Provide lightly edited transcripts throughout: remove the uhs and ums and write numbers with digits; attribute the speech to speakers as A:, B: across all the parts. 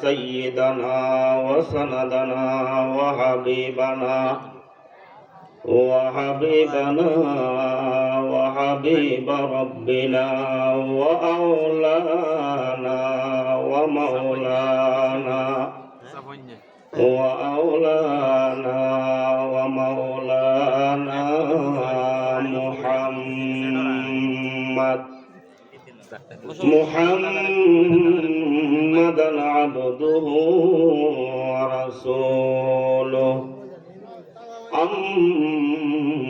A: سيدنا وسندنا وحبيب ربنا وأولانا ومولانا محمدا عبده ورسوله أما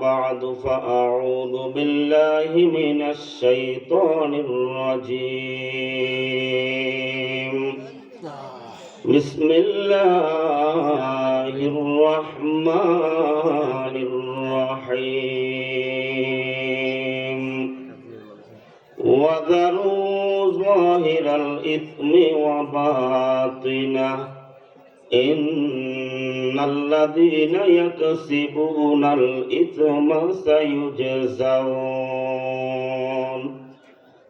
A: بعد فأعوذ بالله من الشيطان الرجيم بسم الله الرحمن الرحيم وذروا ظاهر الإثم وباطنه إن الذين يكسبون الإثم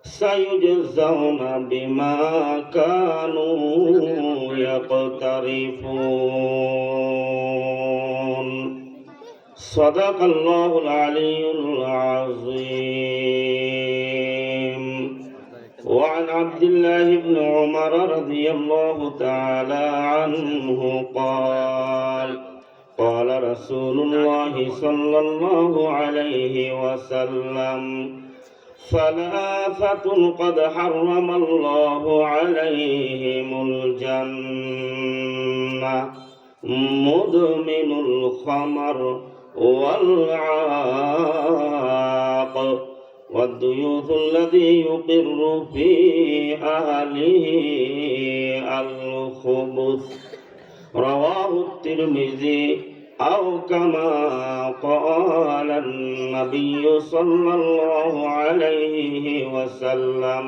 A: سيجزون بما كانوا يقترفون صدق الله العلي العظيم. وعن عبد الله بن عمر رضي الله تعالى عنه قال رسول الله صلى الله عليه وسلم ثلاثة قد حرم الله عليهم الجنة مدمن الخمر والعاق والديوث الذي يقر في أهله الخبث رواه الترمذي أو كما قال النبي صلى الله عليه وسلم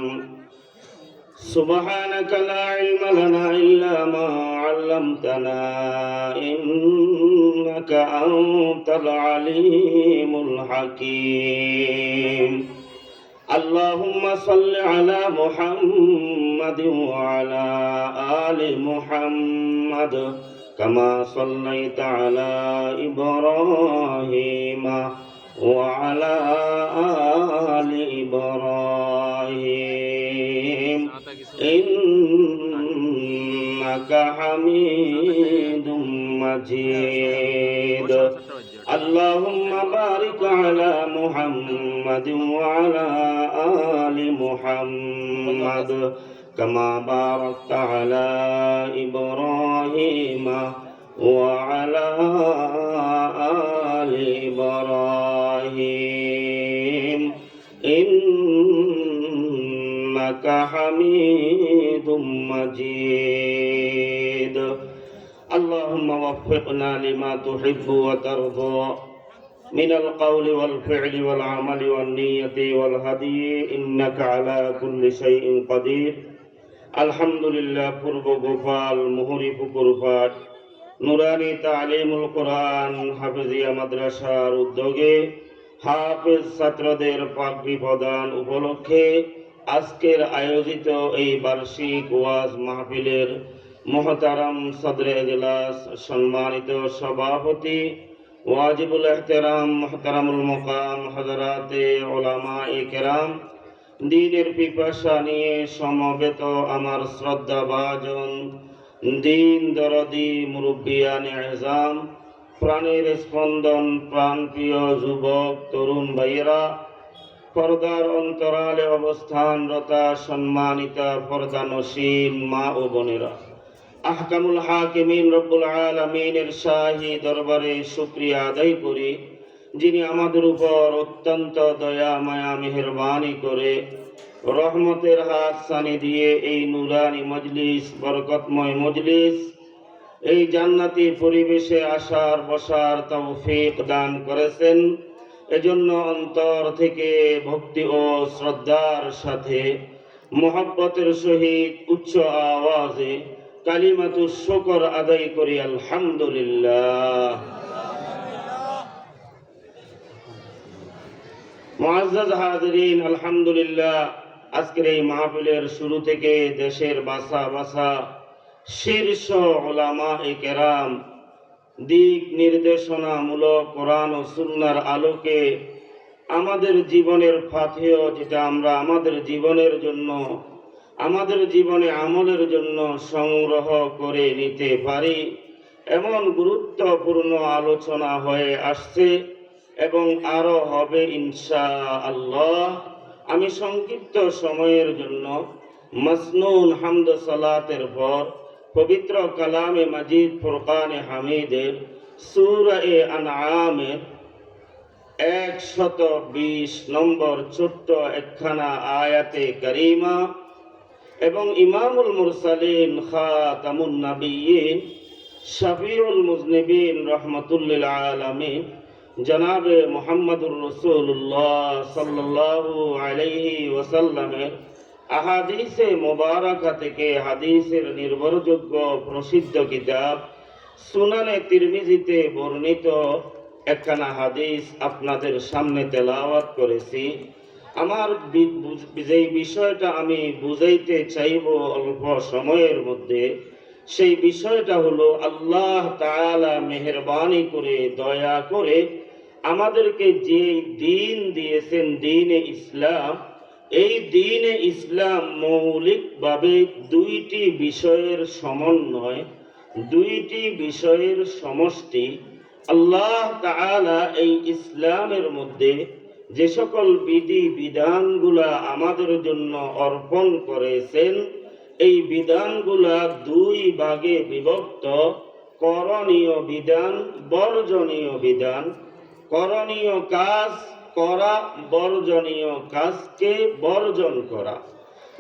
A: سبحانك لا علم لنا إلا ما علمتنا إنك أنت العليم الحكيم. اللهم صل على محمد وعلى آل محمد كما صليت على إبراهيم وعلى آل إبراهيم إنك حميد مجيد. اللهم بارك على محمد وعلى آل محمد كما باركت على إبراهيم وعلى آل إبراهيم إنك حميد مجيد. اللهم وفقنا لما تحب وترضى من القول والفعل والعمل والنية والهدي إنك على كل شيء قدير. আলহামদুলিল্লাহ। পূর্ব গোপাল মোহরি পুকুরপাট নুরানি তালিমুল কোরআন হাফেজিয়া মাদ্রাসার উদ্যোগে হাফেজ ছাত্রদের পাগড়ি প্রদান উপলক্ষে আজকের আয়োজিত এই বার্ষিক ওয়াজ মাহফিলের মুহতারাম সদরে ইজলাস সম্মানিত সভাপতি ওয়াজিবুল ইহতিরাম মুহতারামুল মুকাম হযরাতে উলামায়ে কেরাম, দ্বীনের পিপাসা নিয়ে সমবেত আমার শ্রদ্ধাভাজন দ্বীন দরদি মুরব্বিয়ানে আযম, প্রাণের স্পন্দন প্রাণপ্রিয় যুবক তরুণ ভাইয়েরা, পর্দার অন্তরালে অবস্থানরতা সম্মানিতা পর্দানশীল মা ও বোনেরা, আহকামুল হাকিমিন রব্বুল আলামিনের শাহী দরবারে শুকরিয়া আদায় করি, যিনি আমাদের উপর অত্যন্ত দয়া মায়া মেহেরবানি করে রহমতের হাত ছানি দিয়ে এই নুরানি মজলিস, বরকতময় মজলিস, এই জান্নাতি পরিবেশে আসার বসার তৌফিক দান করেছেন। এজন্য অন্তর থেকে ভক্তি ও শ্রদ্ধার সাথে মুহাব্বতের সহিত উচ্চ আওয়াজে কালিমাতুশ শুকর আদায় করি আলহামদুলিল্লাহ। মুআজ্জাজ হাজিরিন, আলহামদুলিল্লাহ, আজকের এই মাহফিলের শুরু থেকে দেশের বাসা বাসা শীর্ষ উলামায়ে কেরাম দিক নির্দেশনামূলক কোরআন ও সুন্নাহর আলোকে আমাদের জীবনের ফাতিহ, যেটা আমরা আমাদের জীবনের জন্য, আমাদের জীবনে আমলের জন্য সংগ্রহ করে নিতে পারি, এমন গুরুত্বপূর্ণ আলোচনা হয়ে আসছে এবং আরো হবে ইনশাআল্লাহ। আমি সংক্ষিপ্ত সময়ের জন্য মাসনুন হামদ সালাতের পর পবিত্র কালামে মাজিদ ফুরকানে হামিদের সূরা আনআমের 120 নম্বর ছোট্ট একখানা আয়াতে কারিমা এবং ইমামুল মুরসালিন খাতামুন নবিয়্যিন শফিউল মুজনিবিন রাহমাতুল্লিল আলামিন জনাবে মুহাম্মদুর রাসূলুল্লাহ সাল্লাল্লাহু আলাইহি ওয়াসাল্লামের আহাদিসে মুবারাকা থেকে হাদিসের নির্ভরযোগ্য প্রসিদ্ধ কিতাব সুনানে তিরমিজিতে বর্ণিত একখানা হাদিস আপনাদের সামনে তেলাওয়াত করেছি। আমার যেই বিষয়টা আমি বুঝাইতে চাইব অল্প সময়ের মধ্যে, সেই বিষয়টা হলো আল্লাহ তাআলা মেহেরবানি করে, দয়া করে আমাদেরকে যে দিন দিয়েছেন, দ্বীনে ইসলাম, এই দ্বীনে ইসলাম মৌলিকভাবে দুইটি বিষয়ের সমন্বয়, দুইটি বিষয়ের সমষ্টি। আল্লাহ তাআলা এই ইসলামের মধ্যে যে সকল বিধি বিধানগুলা আমাদের জন্য অর্পণ করেছেন, এই বিধানগুলা দুই ভাগে বিভক্ত: করণীয় বিধান, বর্জনীয় বিধান। করণীয় কাজ করা, বর্জনীয় কাজকে বর্জন করা।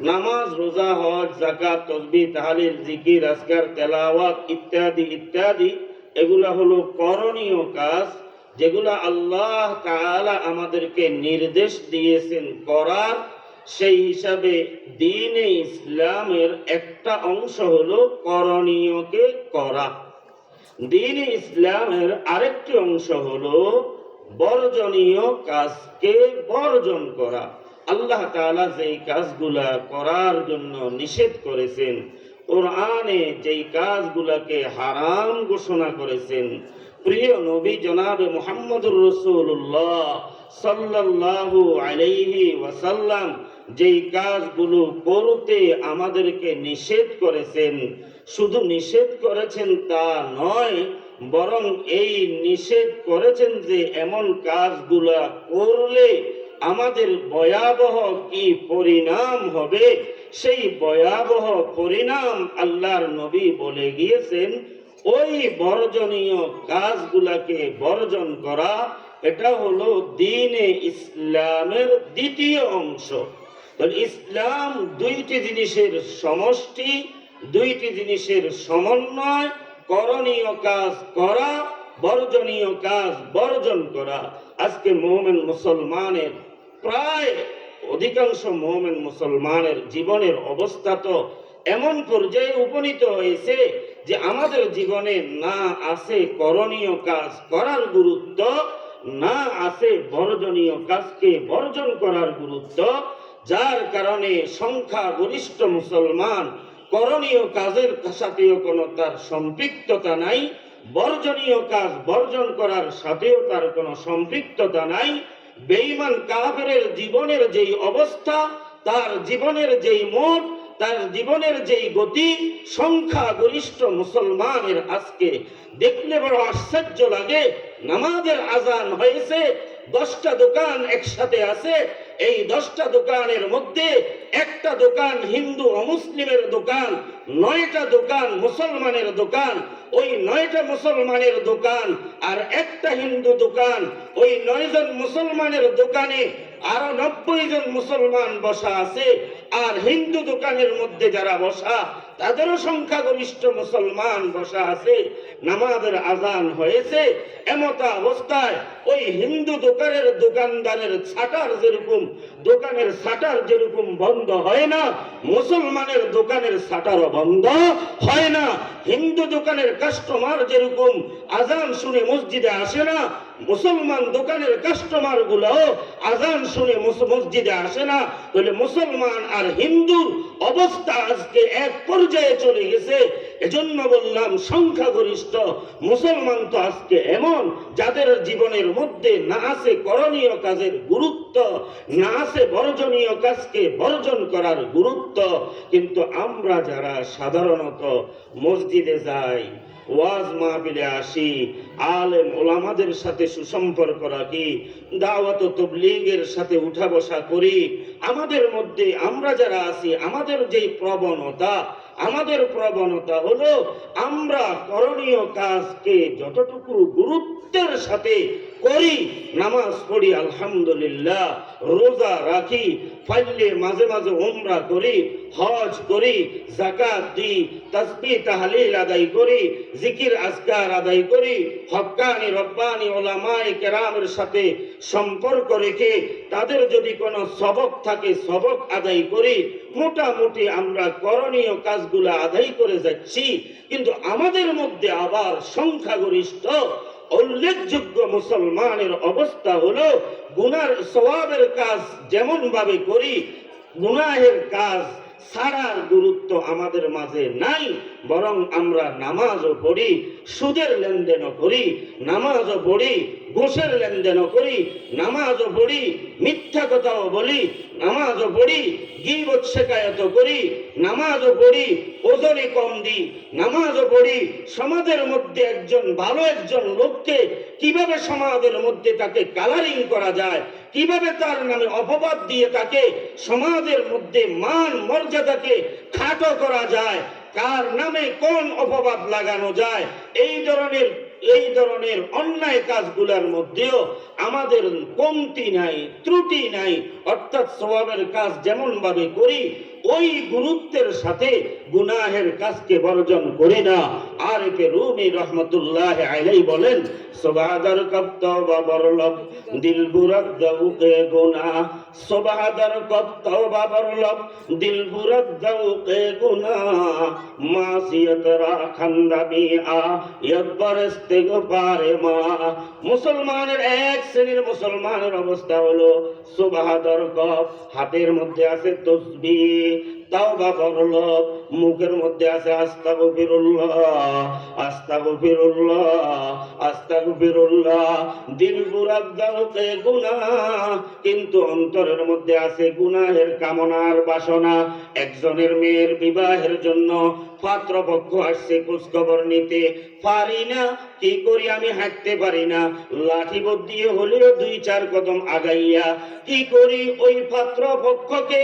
A: নামাজ, রোজা, হজ, যাকাত, তাসবিহ, তাহলিল, জিকির, আজকার, তেলাওয়াত ইত্যাদি ইত্যাদি, এগুলা হলো করণীয় কাজ, যেগুলা আল্লাহ তাআলা আমাদেরকে নির্দেশ দিয়েছেন করার। সেই হিসাবে দ্বীনে ইসলামের একটা অংশ হলো করণীয়কে করা। দ্বীনে ইসলামের আরেকটি অংশ হলো বর্জনীয় কাজকে বর্জন করা। আল্লাহ তাআলা যেই কাজগুলা করার জন্য নিষেধ করেছেন, কোরআনে যেই কাজগুলাকে হারাম ঘোষণা করেছেন, প্রিয় নবী জনাবে মুহাম্মদুর রাসূলুল্লাহ সাল্লাল্লাহু আলাইহি ওয়াসাল্লাম যেই কাজগুলো করতে আমাদেরকে নিষেধ করেছেন, শুধু নিষেধ করেছেন তা নয়, বরং এই নিষেধ করেছেন যে এমন কাজগুলা করলে আমাদের ভয়াবহ কি পরিণাম হবে, সেই ভয়াবহ পরিণাম আল্লাহর নবী বলে গিয়েছেন। ওই বর্জনীয় কাজগুলাকে বর্জন করা, এটা হলো দ্বীনে ইসলামের দ্বিতীয় অংশ। ইসলাম দুইটি জিনিসের সমষ্টি, দুইটি জিনিসের সমন্বয়। করণীয় কাজ করা, বর্জনীয় কাজ বর্জন করা। আজকে মুমিন মুসলমানের, প্রায় অধিকাংশ মুমিন মুসলমানের জীবনের অবস্থা তো এমন পর্যায়ে উপনীত হয়েছে যে আমাদের জীবনে না আছে করণীয় কাজ করার গুরুত্ব, না আছে বর্জনীয় কাজকে বর্জন করার গুরুত্ব, যার কারণে সংখ্যাগরিষ্ঠ মুসলমান করণীয় কাজের সাথেও কোনো তার সম্পৃক্ততা নাই, বর্জনীয় কাজ বর্জন করার সাথেও তার কোনো সম্পৃক্ততা নাই। বেঈমান কাফেরের জীবনের যেই অবস্থা, তার জীবনের যেই মোট, তার জীবনের যেই গতি, সংখ্যাগরিষ্ঠ মুসলমানের আজকে দেখলে বড় আশ্চর্য লাগে। নামাজের আজান হয়েছে, 10টা দোকান একসাথে আছে, এই 10টা দোকানের মধ্যে একটা দোকান হিন্দু ও মুসলিমের দোকান, 9টা দোকান মুসলমানের দোকান। ওই 9টা মুসলমানের দোকান আর একটা হিন্দু দোকান, ওই 9 জন মুসলমানের দোকানে আরো 90 জন মুসলমান বসা আছে। আর হিন্দু দোকানের মধ্যে যারা বসা, তাদেরও সংখ্যাগরিষ্ঠ মুসলমান বসা আছে। নামাজের আজান হয়েছে, এমতা অবস্থায় ওই হিন্দু দোকানদারের ছাটার যেরকম দোকানের শাটার যেরকম বন্ধ হয় না, মুসলমানের দোকানের শাটারও বন্ধ হয় না। হিন্দু দোকানের কাস্টমার যেরকম আজান শুনে মসজিদে আসে না, মুসলমান দোকানের কাস্টমার গুলাও আজান শুনে মসজিদে আসে না। তাহলে মুসলমান আর হিন্দুর অবস্থা আজকে এক পর্যায়ে চলে গেছে। এজন্য বললাম সংখ্যাগরিষ্ঠ মুসলমান তো আজকে এমন, যাদের জীবনের মধ্যে না আছে করণীয় কাজের গুরুত্ব, না আছে বর্জনীয় কাজকে বর্জন করার গুরুত্ব। কিন্তু আমরা যারা সাধারণত মসজিদে যাই, ওয়াজ মাহফিলে আসি, আলেম ওলামাদের সাথে সুসম্পর্ক রাখি, দাওয়াত ও তাবলীগের সাথে উঠা বসা করি, আমাদের মধ্যে আমরা যারা আছি আমাদের যে প্রবণতা হলো আমরা করণীয় কাজকে যতটুকু গুরুত্বের সাথে করি, নামাজ পড়ি আলহামদুলিল্লাহ, রোজা রাখি, ফাইলে মাঝে মাঝে উমরা করি, হজ করি, যাকাত দিই, তাসবিহ তাহলিল আদায় করি, জিকির আজকার আদায় করি, হক্কানি রব্বানি উলামায়ে কেরামের সাথে সম্পর্ক রেখে তাদের যদি কোনো সবক থাকে সবক আদায় করি। মোটামুটি আমরা করণীয় কাজগুলো আদায় করে যাচ্ছি। কিন্তু আমাদের মধ্যে আবার সংখ্যাগরিষ্ঠ উল্লেখযোগ্য মুসলমানের অবস্থা হলো গুনার সওয়াবের কাজ যেমন ভাবে করি, গুনাহের কাজ ছাড়ার গুরুত্ব আমাদের মাঝে নাই। বরং আমরা নামাজও পড়ি, সুদের লেনদেনও করি, নামাজও পড়ি, ঘুষের লেনদেনও করি, নামাজও পড়ি, মিথ্যা কথাও বলি, নামাজও পড়ি, গীবত শেখায়ত করি, নামাজও পড়ি, ওজনে কম দিই, নামাজও পড়ি। সমাজের মধ্যে ভালো একজন লোককে কিভাবে সমাজের মধ্যে তাকে কালারিং করা যায়, কিভাবে তার নামে অপবাদ দিয়ে তাকে সমাজের মধ্যে মান মর্যাদাকে খাটো করা যায়, কার নামে কোন অপবাদ লাগানো যায়, এই ধরনের অন্যায় কাজগুলোর মধ্যেও আমাদের কমতি নাই, ত্রুটি নাই। অর্থাৎ সওয়াবের কাজ যেমন ভাবে করি ওই গুরুত্বের সাথে গুনাহের কাজকে বর্জন করি না। আরিফে রুমি রহমতুল্লাহ আলাইহি বলেন, সুবহাদার কব তওবা বরলব দিল বুরাক দাউকে গুনাহ, সুবহাদার কব তওবা বরলব দিল বুরাক দাউকে গুনাহ, মাসিয়াত রা খান্দাবি আ ইয়াকবার ইস্তিগফারে মা। মুসলমানের এক শ্রেণীর মুসলমানের অবস্থা হলো সুবহাদার কব, হাতের মধ্যে আছে তাসবিহ, তাওবা বরলব, মুখের মধ্যে আছে আস্তাগফিরুল্লাহ আস্তাগফিরুল্লাহ আস্তাগফিরুল্লাহ, দিল বুরাক দাউকে গুনাহ, কিন্তু অন্তরের মধ্যে আছে গুনাহের কামনার বাসনা। একজনের মেয়ের বিবাহের জন্য পাত্রপক্ষ আসছে খোঁজখবর নিতে, পারি না, কি করি আমি হাঁটতে পারি না, লাঠি বোধ দিয়ে হলেও 2-4 কদম আগাইয়া কি করি ওই পাত্রপক্ষকে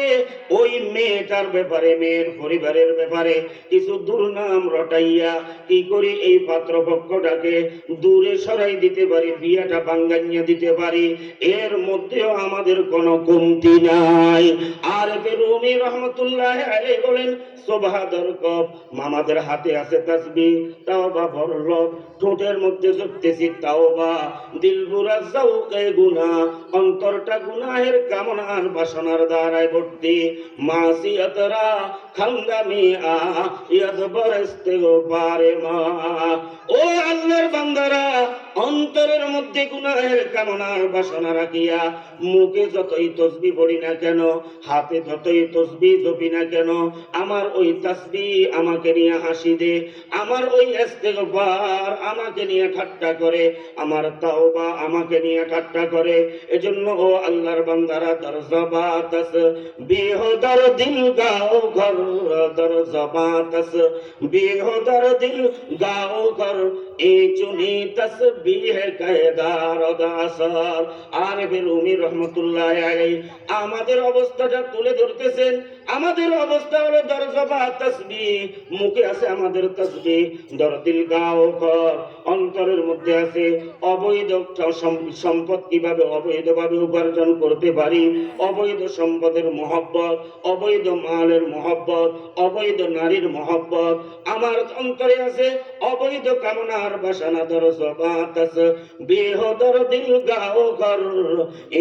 A: ওই মেয়েটার ব্যাপারে, মেয়ের পরিবারের ব্যাপারে কিছু দুর্নাম রটাইয়া কি করি এই পাত্রপক্ষটাকে দূরে সরাই দিতে পারি, বিয়াটা ভাঙ্গাইয়া দিতে পারি। এর মধ্যেও আমাদের কোনো কমতি নাই। আর রুমি রহমতুল্লাহ আলাইহি বলেন, সুবহাদার কব, মামাদের হাতে আছে তাসবিহ, তাওবা বরলব, ঠোঁটের মধ্যে জপতেছি তাওবা, দিল বুরা যাউকে গুনাহ, অন্তরটা গুনাহের কামনার বাসনার দ্বারায় ভর্তি, মাসিয়াতরা খান্দামি আ ইয়াদবার ইস্তিগফারে মা। ও আল্লাহর বান্দারা, অন্তরের মধ্যে গুনাহের কামনার বাসনা রাখিয়া মুখে যতই তাসবিহ পড়ি না কেন, হাতে যতই তাসবিহ জপি না কেন, আমার ওই তাসবিহ আমাকে নিয়ে হাসি দে, আমার ওই ইস্তিগফার আমাকে নিয়ে ঠাট্টা করে, আমার তাওবা আমাকে নিয়ে ঠাট্টা করে। এজন্য ও আল্লাহর বান্দারা, দরজবাতাস বেহুদার দিল গাও ঘর, দরজবাতাস বেহুদার দিল গাও ঘর, এ চুনি তাসবিহ কায়দার দাসর। আরিফে রুমি রহমতুল্লাহ আলাইহি আমাদের অবস্থাটা তুলে ধরতেছেন। আমাদের অবস্থা হলো দরজবা তাসবিহ, মুখে আছে আমাদের তাসবিহ, দরদিল গাও কর, অন্তরের মধ্যে আছে অবৈধ সম্পদ কিভাবে অবৈধভাবে উপার্জন করতে পারি, অবৈধ সম্পদের মহব্বত, অবৈধ মালের মহব্বত, অবৈধ নারীর মহব্বত। আমার অন্তরে আছে অবৈধ কামনার বাসনা, দরজবা তাসবিহ, দরদিল গাও কর,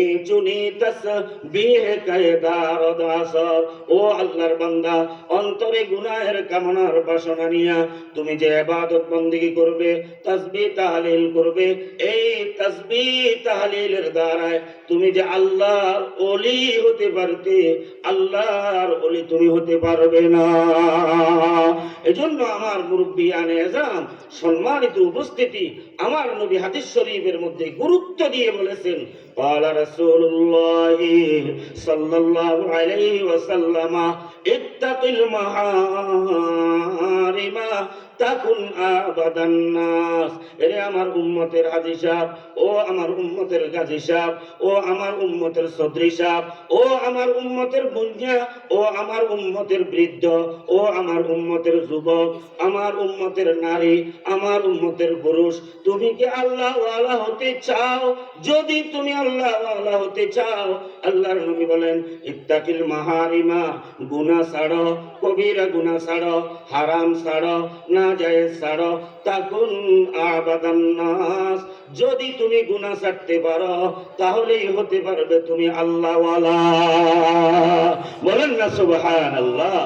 A: এ চুনি তাসবিহ কায়দার দাসর। ও আল্লাহর বান্দা, অন্তরে গুনাহের কামনার বাসনা নিয়া তুমি যে ইবাদত বندگی করবে, তাসবিহ তাহলিল করবে, এই তাসবিহ তাহলিলের দ্বারায় তুমি যে আল্লাহর ওলি হতে পারতে, আল্লাহর ওলি তুমি হতে পারবে না। এজন্য আমার মুরব্বিয়ানে আযম, সম্মানিত উপস্থিতি, আমার নবী হাদিস শরীফের মধ্যে গুরুত্ব দিয়ে বলেছেন, قال رسول الله صلى الله عليه وسلم اتق المحارم তাকুন আবাদান নাস। এরে আমার উম্মতের হাজী সাহেব, ও আমার উম্মতের গাজী সাহেব, ও আমার উম্মতের চৌধুরী সাহেব, ও আমার উম্মতের বুনিয়া, ও আমার উম্মতের বৃদ্ধ, ও আমার উম্মতের যুবক, আমার উম্মতের নারী, আমার উম্মতের পুরুষ, তুমি কি আল্লাহ ওয়ালা হতে চাও? যদি তুমি আল্লাহ ওয়ালা হতে চাও, আল্লাহর নবী বলেন, ইত্তাকিল মাহারিমা, গুনাহ ছাড়ো, কবিরা গুনাহ ছাড়ো, হারাম ছাড়ো, না জায়েজ ছাড়ো, তাকুন আবাদান নাস। যদি তুমি গুনাহ ছাড়তে পারো, তাহলেই হতে পারবে তুমি আল্লাহ ওয়ালা। বলেন না সুবহানাল্লাহ।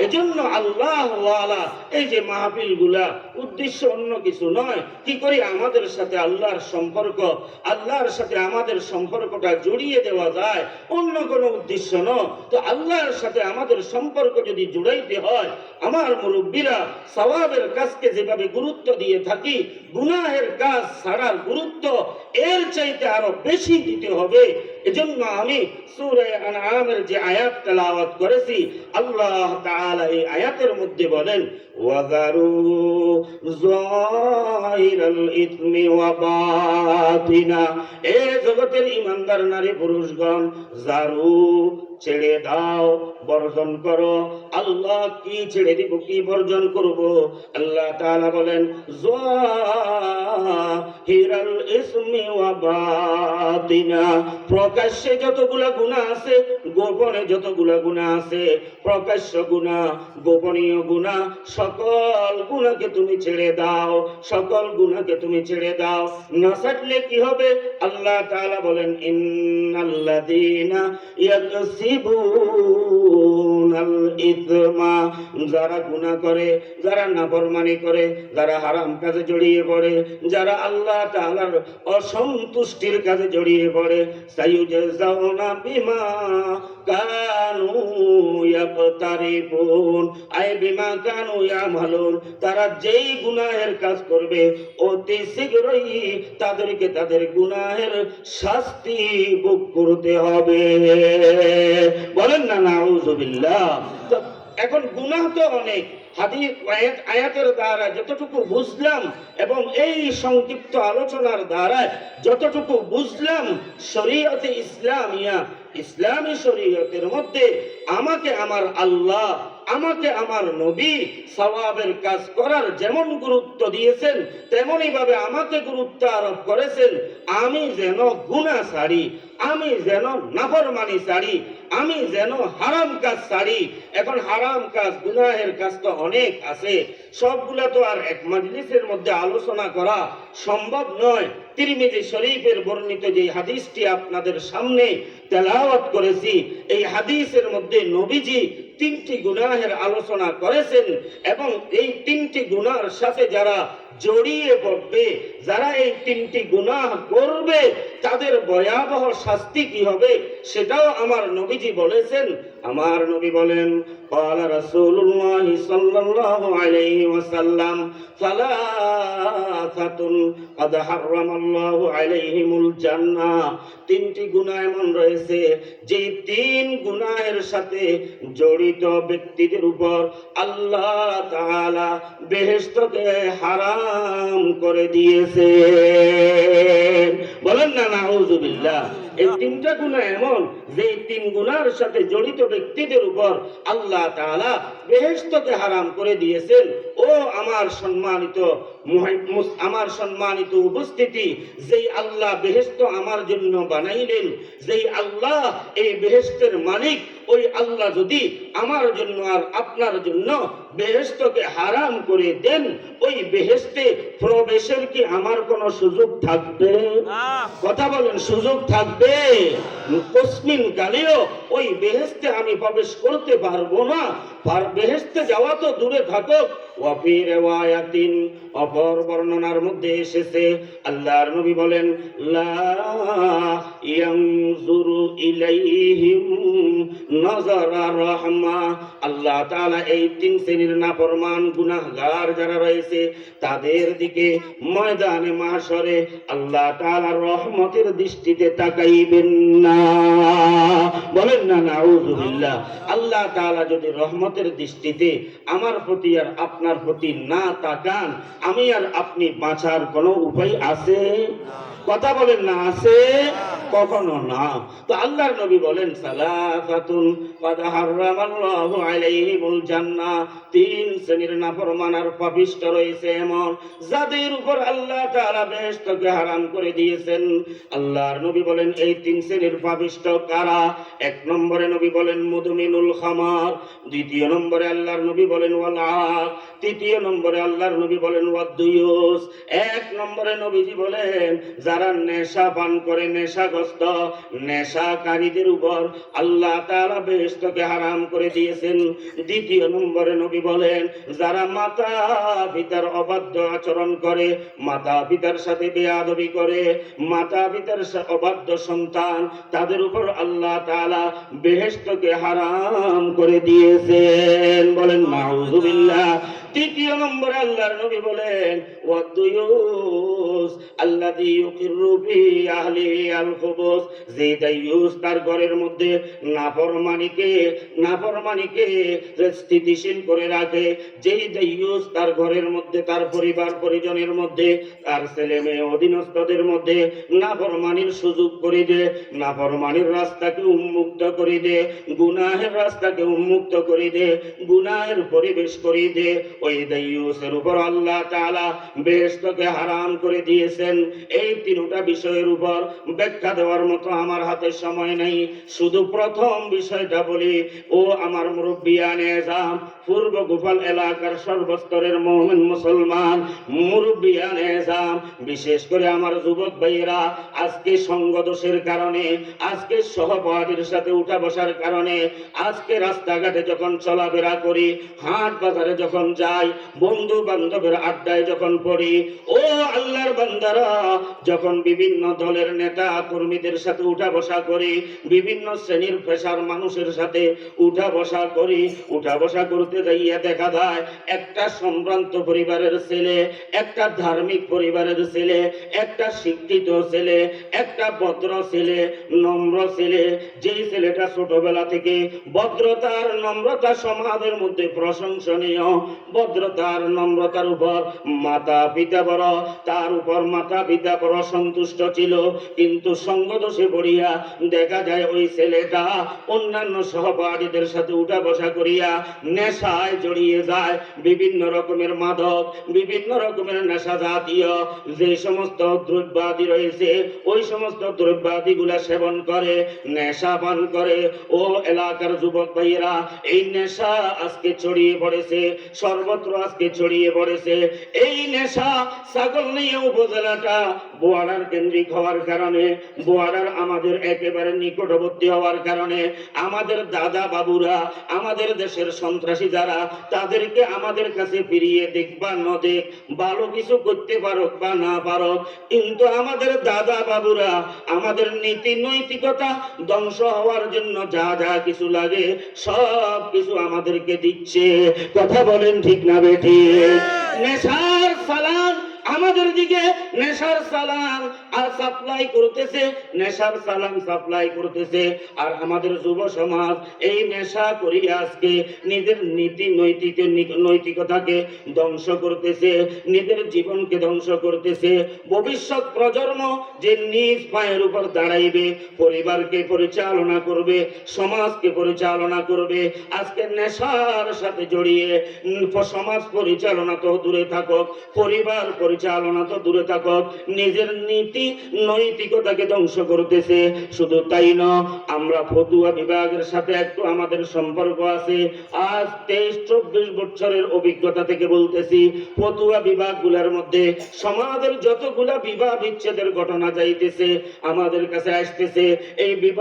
A: এজন্য আল্লাহ ওয়ালা এই যে মাহফিল গুলা, উদ্দেশ্য অন্য কিছু নয়, কি করি আমাদের সাথে আল্লাহর সম্পর্ক, আল্লাহর সাথে আমাদের সম্পর্কটা জড়িয়ে দেওয়া যায়, অন্য কোনো উদ্দেশ্য নয়। তো আল্লাহর সাথে আমাদের সম্পর্ক যদি জুড়াইতে হয়, আমার মুরব্বীরা সওয়াবের কাজকে যেভাবে গুরুত্ব দিয়ে থাকি, গুনাহের কাজ ছাড়ার গুরুত্ব এর চাইতে আরো বেশি দিতে হবে। এজন্য আমি সূরা আনআমের যে আয়াত তেলাওয়াত করেছি, আল্লাহ তাআলা এই আয়াতের মধ্যে বলেন, ওয়াযারু যাহিরাল ইসমি ওয়া বাতিনা। এ জগতের ঈমানদার নারী পুরুষগণ, জারু ছেড়ে দাও, বর্জন করো। আল্লাহ কি ছেড়ে দিব, কি বর্জন করব? আল্লাহ তাআলা বলেন, যাহিরাল ইসমি ওয়া বাতিনা। প্রকাশ্যে যতগুলা গুনাহ আছে, গোপনে যতগুলা গুনাহ আছে, প্রকাশ্য গুনাহ, গোপনীয় গুনাহ, সকল গুনাহকে তুমি ছেড়ে দাও, সকল গুনাহকে তুমি ছেড়ে দাও। না ছাড়লে কি হবে? আল্লাহ তাআলা বলেন, ইন্নাল্লাযীনা ইয়াকসিবুনাল ইসমা। যারা গুনাহ করে, যারা নাফরমানি করে, যারা হারাম কাজে জড়িয়ে পড়ে, যারা আল্লাহ তাআলার অসন্তুষ্টির কাজে জড়িয়ে পড়ে, সায়ুজাউনা বিমা কানু ইয়াকতারিফুন, আয় বিমা কানু ইয়ামালুন। তারা যেই গুনাহের কাজ করবে, অতি শীঘ্রই তাদেরকে তাদের গুনাহের শাস্তি ভোগ করতে হবে। বলেন না নাউযুবিল্লাহ। তো এখন গুনাহ তো অনেক, হাদিস আয়াতের দ্বারা যতটুকু বুঝলাম এবং এই সংক্ষিপ্ত আলোচনার দ্বারা যতটুকু বুঝলাম, শরীয়তে ইসলামিয়া, ইসলামী শরীয়তের মধ্যে আমাকে আমার আল্লাহ, আমাকে আমার নবী সওয়াবের কাজ করার যেমন গুরুত্ব দিয়েছেন, তেমনি ভাবে আমাকে গুরুত্ব আরোপ করেছেন আমি যেন গুনাহ ছাড়ি, আমি যেন নাফরমানি ছাড়ি, আমি যেন হারাম কাজ ছাড়ি। এখন হারাম কাজ, গুনাহের কাজ তো অনেক আছে, সবগুলা তো আর এক মাজলিসের মধ্যে আলোচনা করা সম্ভব নয়। তিরমিজি শরীফের বর্ণিত যে হাদিসটি আপনাদের সামনে তেলাওয়াত করেছি, এই হাদিসের মধ্যে নবীজি তিনটি গুনাহের আলোচনা করেছেন এবং এই তিনটি গুনার সাথে যারা জড়িয়ে পড়বে, যারা এই তিনটি গুনাহ করবে, তাদের ভয়াবহ শাস্তি কি হবে সেটাও আমার নবীজি বলেছেন। আমার নবী বলেন, ক্বালা রাসূলুল্লাহ সাল্লাল্লাহু আলাইহি ওয়াসাল্লাম, সালাসাতুন ক্বাদ হারামাল্লাহু আলাইহিমুল জান্নাহ। তিনটি গুনাহ এমন রয়েছে যে তিন গুনাহের সাথে জড়িত ব্যক্তিদের উপর আল্লাহ তাআলা বেহেশতকে হারাম করে দিয়েছে। বলেন না নাউযুবিল্লাহ। এই তিনটা গুনাহ এমন যে তিন গুনার সাথে জড়িত ব্যক্তিদের উপর আল্লাহ তাআলা বেহেশতকে হারাম করে দিয়েছেন। ও আমার সম্মানিত উপস্থিতি, যেই আল্লাহ বেহেশত আমার জন্য বানাইলেন, যেই আল্লাহ এই বেহেশতের মালিক, ওই আল্লাহ যদি আমার জন্য আর আপনার জন্য বেহেশতকে হারাম করে দেন, ওই বেহেশতে প্রবেশের কি আমার কোনো সুযোগ থাকবে? কথা বলেন, সুযোগ থাকবে? কসমিন কালেও ওই বেহেশতে আমি প্রবেশ করতে পারবো না। বেহেশতে যাওয়া তো দূরে থাকুক, ওয়াফি রিওয়ায়াতিন, অপর বর্ণনার মধ্যে এসেছে আল্লাহর নবী বলেন, লা ইয়ানজুরু ইলাইহিম নাযারা রাহমা। আল্লাহ তাআলা এই তিন শ্রেণীর নাফরমান গুনাহগার যারা রয়েছে তাদের দিকে ময়দানে মাহশরে আল্লাহ তাআলা রহমতের দৃষ্টিতে তাকাইবেন না। বলেন না নাউযুবিল্লাহ। আল্লাহ তাআলা যদি রহমতের দৃষ্টিতে আমার প্রতি আর আপনার প্রতি না তাকান, আমি আর আপনি বাঁচার কোনো উপায় আছে? কথা বলেন না, আছে? কখনো না। তো আল্লাহর নবী বলেন, সালাসাতুন ক্বাদ হারামাল্লাহু আলাইহিমুল জান্নাহ, তিন শ্রেণীর নাফরমান আর পাপিষ্ঠ রয়েছে এমন, যাদের উপর আল্লাহ তাআলা বেহেশতকে হারাম করে দিয়েছেন। আল্লাহর নবী বলেন, এই তিন শ্রেণীর পাপিষ্ঠ কারা? এক নম্বরে নবী বলেন মুদমিনুল খামার, দ্বিতীয় নম্বরে আল্লাহর নবী বলেন ওয়ালাক, তৃতীয় নম্বরে আল্লাহর নবী বলেন ওয়াদ্দুয়ুস। এক নম্বরে নবীজি বলেন, যারা নেশা পান করে, নেশাগ্রস্ত নেশাকারীদের উপর আল্লাহ তাআলা বেহেশতকে হারাম করে দিয়েছেন। দ্বিতীয় নম্বরে নবী বলেন, যারা মাতা পিতার অবাধ্য আচরণ করে, মাতা পিতার সাথে বেয়াদবি করে, মাতা পিতার অবাধ্য সন্তান, তাদের উপর আল্লাহ তাআলা বেহেশতকে হারাম করে দিয়েছেন। বলেন নাউযুবিল্লাহ। তৃতীয় নম্বরে আল্লাহর নবী বলেন ওয়াদ্দুয়ুস আল্লাযী ইউকিরু ফি আহলিহি আল খুবুস, যে দাইয়ুস তার ঘরের মধ্যে নাফরমানিকে স্থিতিশীল করে রাখে, যেই দাইয়ুস তার ঘরের মধ্যে, তার পরিবার পরিজনের মধ্যে, তার ছেলে মেয়ে অধীনস্থদের মধ্যে নাফরমানির সুযোগ করে দেয়, নাফরমানির রাস্তাকে উন্মুক্ত করে দেয়, গুনাহের রাস্তাকে উন্মুক্ত করে দেয়, গুনাহের পরিবেশ করে দেয়, ওই দাইয়ুসের উপর আল্লাহ তাআলা বেহেশতকে হারাম করে দিয়েছেন। এই তিনটা বিষয়ের উপর ব্যাখ্যা দেওয়ার মতো আমার হাতে সময় নেই, শুধু প্রথম বিষয়টা বলি। ও আমার মুরব্বিয়ানে এজাম, পূর্ব গোপাল এলাকার সর্বস্তরের মুমিন মুসলমান মুরব্বিয়ানে এজাম, বিশেষ করে আমার যুবক ভাইয়েরা, আজকে সঙ্গ দোষের কারণে, আজকে সহপাঠীর সাথে উঠা বসার কারণে, আজকে রাস্তাঘাটে যখন চলাফেরা করি, হাট বাজারে যখন যাই, বন্ধু বান্ধবের আড্ডায় যখন পড়ি, ও আল্লাহর বান্দারা, যখন বিভিন্ন দলের নেতা কর্মীদের সাথে উঠা বসা করি, বিভিন্ন শ্রেণীর পেশার মানুষের সাথে উঠা বসা করি, উঠা বসা করতে যাইয়া দেখা যায় একটা সম্ভ্রান্ত পরিবারের ছেলে, একটা ধার্মিক পরিবারের ছেলে, একটা শিক্ষিত ছেলে, একটা ভদ্র ছেলে, নম্র ছেলে, যেই ছেলেটা ছোটবেলা থেকে ভদ্রতার নম্রতা সমাজের মধ্যে প্রশংসনীয়, ভদ্রতার নম্রতার উপর মাতা পিতা বড়, তার উপর মাতা পিতা বড় সন্তুষ্ট ছিল, কিন্তু সঙ্গদোষে পড়িয়া দেখা যায় ওই ছেলেটা অন্যান্য সহপাঠীদের সাথে উঠা বসা করিয়া নেশায় জড়িয়ে যায়, বিভিন্ন রকমের মাদক, বিভিন্ন রকমের নেশা জাতীয় যে সমস্ত দ্রব্যাদি রয়েছে, ওই সমস্ত দ্রব্যাদি গুলা সেবন করে, নেশা পান করে। ও এলাকার যুবক ভাইয়েরা, এই নেশা আজকে ছড়িয়ে পড়েছে, সর্বত্র আজকে ছড়িয়ে পড়েছে। এই নেশা ছাগলনাইয়া উপজেলাটা বোয়ারার কেন্দ্রিক হওয়ার কারণে, বোয়ারার আমাদের একেবারে নিকটবর্তী হওয়ার কারণে, আমাদের দাদা বাবুরা, আমাদের দেশের সন্ত্রাসী যারা, তাদেরকে আমাদের কাছে ফিরিয়ে দেখ বা ন দেখ, ভালো কিছু করতে পারুক বা না পারুক, কিন্তু আমাদের দাদা বাবুরা আমাদের নীতি নৈতিকতা ধ্বংস হওয়ার জন্য যা যা কিছু লাগে সব কিছু আমাদেরকে দিচ্ছে। কথা বলেন ঠিক না বেঠিক? নেশার সালাম আমাদের দিকে নেশার সালাম আর সাপ্লাই করতেছে, নেশার সালাম সাপ্লাই করতেছে। আর আমাদের যুব সমাজ এই নেশা করি আজকে নিজের নীতি নৈতিকতাকে ধ্বংস করতেছে, নিজের জীবনকে ধ্বংস করতেছে। ভবিষ্যৎ প্রজন্ম যে নিজ পায়ের উপর দাঁড়াইবে, পরিবারকে পরিচালনা করবে, সমাজকে পরিচালনা করবে, আজকে নেশার সাথে জড়িয়ে সমাজ পরিচালনা তো দূরে থাকুক, পরিবার পরিচালনা তো দূরে থাকুক, নিজের নীতি নৈতিকতাকে ধ্বংস করতেছে। শুধু তাই নয়, আমরা ফতুয়া বিভাগের সাথে একটু আমাদের সম্পর্ক আছে। আজ 23-24 বছরের অভিজ্ঞতা থেকে বলতেছি, ফতুয়া বিভাগগুলোর মধ্যে সমাজের যতগুলা বিবাহ বিচ্ছেদের ঘটনা যাইতেছে আমাদের কাছে আসতেছে, এই বিবাহ